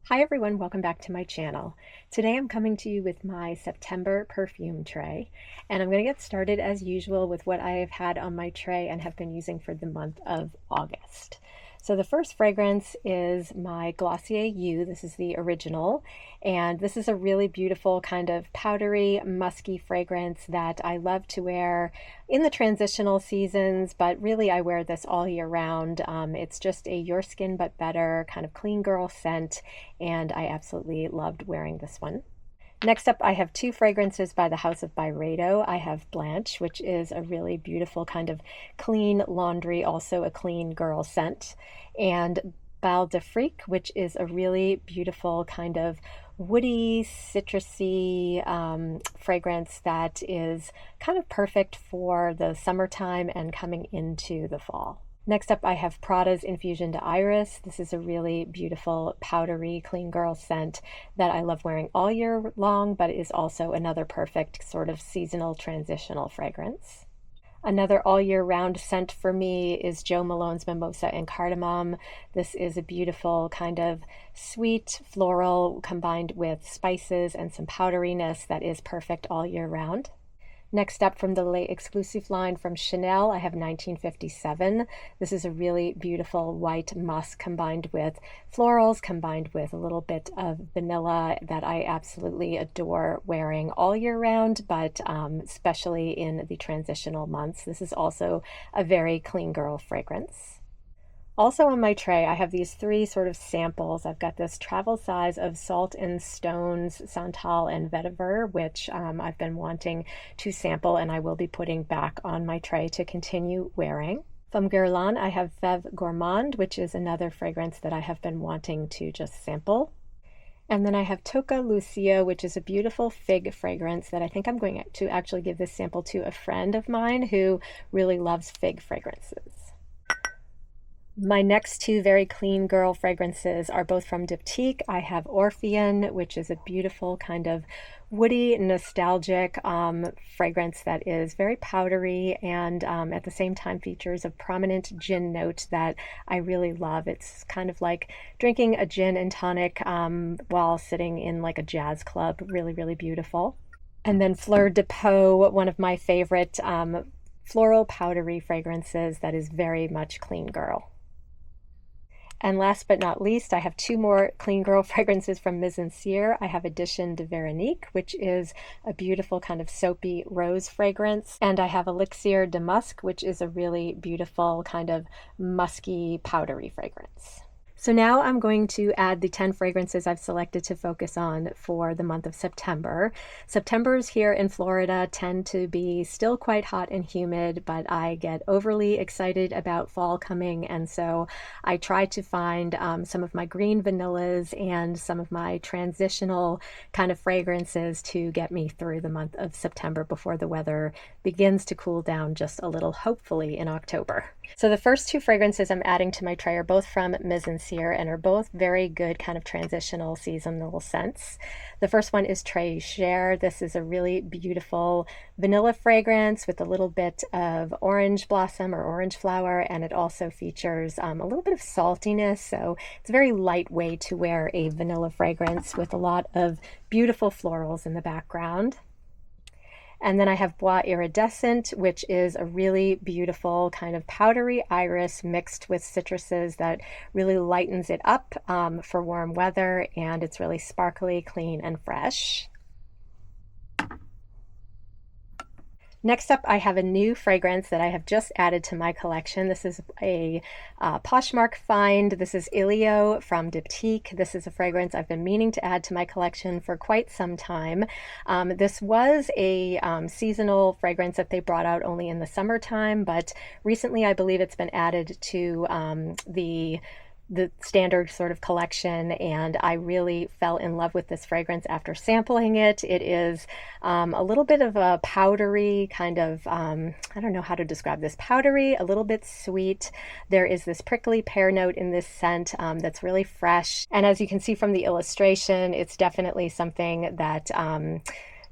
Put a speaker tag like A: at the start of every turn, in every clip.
A: Hi everyone, welcome back to my channel. Today I'm coming to you with my September perfume tray, and I'm going to get started as usual with what I have had on my tray and have been using for the month of August. So the first fragrance is my Glossier You. This is the original, and this is a really beautiful kind of powdery, musky fragrance that I love to wear in the transitional seasons, but really I wear this all year round. It's just a Your Skin But Better kind of clean girl scent, and I absolutely loved wearing this one. Next up, I have two fragrances by the House of Byredo. I have Blanche, which is a really beautiful kind of clean laundry, also a clean girl scent, and Bal de Frique, which is a really beautiful kind of woody, citrusy fragrance that is kind of perfect for the summertime and coming into the fall. Next up, I have Prada's Infusion de Iris. This is a really beautiful, powdery, clean girl scent that I love wearing all year long, but is also another perfect sort of seasonal transitional fragrance. Another all year round scent for me is Jo Malone's Mimosa and Cardamom. This is a beautiful kind of sweet floral combined with spices and some powderiness that is perfect all year round. Next up, from the Les Exclusive line from Chanel, I have 1957. This is a really beautiful white musk combined with florals, combined with a little bit of vanilla that I absolutely adore wearing all year round, but especially in the transitional months. This is also a very clean girl fragrance. Also on my tray, I have these three sort of samples. I've got this travel size of Salt and Stones, Santal, and Vetiver, which I've been wanting to sample, and I will be putting back on my tray to continue wearing. From Guerlain, I have Fève Gourmande, which is another fragrance that I have been wanting to just sample. And then I have Tocca Lucia, which is a beautiful fig fragrance that I think I'm going to actually give this sample to a friend of mine who really loves fig fragrances. My next two very clean girl fragrances are both from Diptyque. I have Orpheon, which is a beautiful kind of woody, nostalgic fragrance that is very powdery and at the same time features a prominent gin note that I really love. It's kind of like drinking a gin and tonic while sitting in like a jazz club. Really, really beautiful. And then Fleur de Peau, one of my favorite floral powdery fragrances that is very much clean girl. And last but not least, I have two more clean girl fragrances from Mizensir. I have Edition de Veronique, which is a beautiful kind of soapy rose fragrance. And I have Elixir de Musc, which is a really beautiful kind of musky, powdery fragrance. So now I'm going to add the 10 fragrances I've selected to focus on for the month of September. Septembers here in Florida tend to be still quite hot and humid, but I get overly excited about fall coming, and so I try to find some of my green vanillas and some of my transitional kind of fragrances to get me through the month of September before the weather begins to cool down just a little, hopefully in October. So the first two fragrances I'm adding to my tray are both from Mizensir and are both very good kind of transitional seasonal scents. The first one is Très Cher. This is a really beautiful vanilla fragrance with a little bit of orange blossom or orange flower, and it also features a little bit of saltiness, so it's very lightweight to wear a vanilla fragrance with a lot of beautiful florals in the background. And then I have Bois Iridescent, which is a really beautiful kind of powdery iris mixed with citruses that really lightens it up for warm weather, and it's really sparkly, clean, and fresh. Next up, I have a new fragrance that I have just added to my collection. This is a Poshmark find. This is Ilio from Diptyque. This is a fragrance I've been meaning to add to my collection for quite some time. This was a seasonal fragrance that they brought out only in the summertime, but recently I believe it's been added to the standard sort of collection, and I really fell in love with this fragrance after sampling it. It is a little bit of a powdery kind of, I don't know how to describe this, powdery, a little bit sweet. There is this prickly pear note in this scent that's really fresh, and as you can see from the illustration, it's definitely something that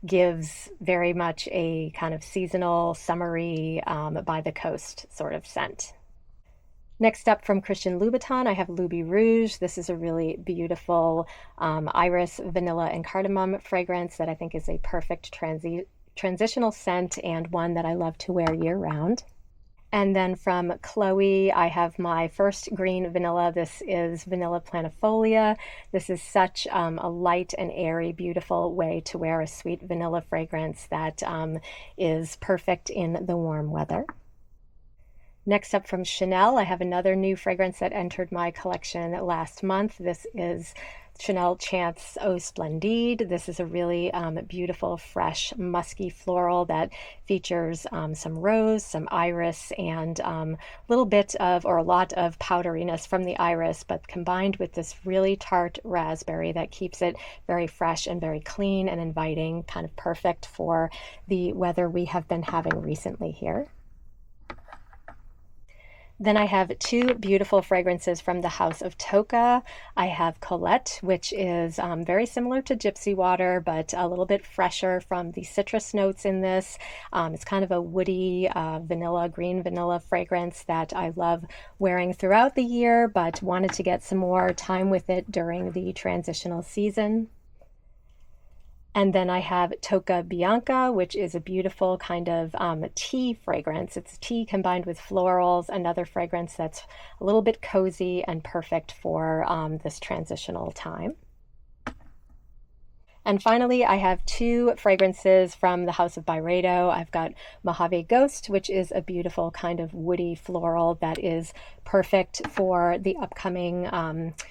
A: gives very much a kind of seasonal, summery, by the coast sort of scent. Next up from Christian Louboutin, I have Loubirouge. This is a really beautiful iris, vanilla, and cardamom fragrance that I think is a perfect transitional scent and one that I love to wear year-round. And then from Chloe, I have my first green vanilla. This is Vanilla Planifolia. This is such a light and airy, beautiful way to wear a sweet vanilla fragrance that is perfect in the warm weather. Next up from Chanel, I have another new fragrance that entered my collection last month. This is Chanel Chance Eau Splendide. This is a really beautiful, fresh, musky floral that features some rose, some iris, and a little bit of, or a lot of powderiness from the iris, but combined with this really tart raspberry that keeps it very fresh and very clean and inviting, kind of perfect for the weather we have been having recently here. Then I have two beautiful fragrances from the House of Tocca. I have Colette, which is very similar to Gypsy Water, but a little bit fresher from the citrus notes in this. It's kind of a woody vanilla, green vanilla fragrance that I love wearing throughout the year, but wanted to get some more time with it during the transitional season. And then I have Tocca Bianca, which is a beautiful kind of tea fragrance. It's tea combined with florals, another fragrance that's a little bit cozy and perfect for this transitional time. And finally, I have two fragrances from the House of Byredo. I've got Mojave Ghost, which is a beautiful kind of woody floral that is perfect for the upcoming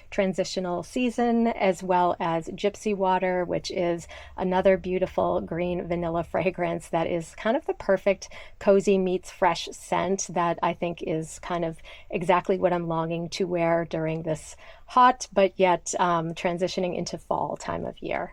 A: transitional season, as well as Gypsy Water, which is another beautiful green vanilla fragrance that is kind of the perfect cozy meets fresh scent that I think is kind of exactly what I'm longing to wear during this hot but yet transitioning into fall time of year.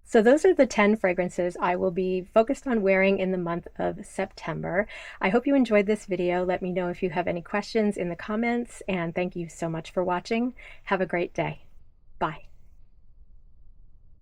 A: So those are the 10 fragrances I will be focused on wearing in the month of September. I hope you enjoyed this video. Let me know if you have any questions in the comments, and thank you so much for watching. Have a great day. Bye.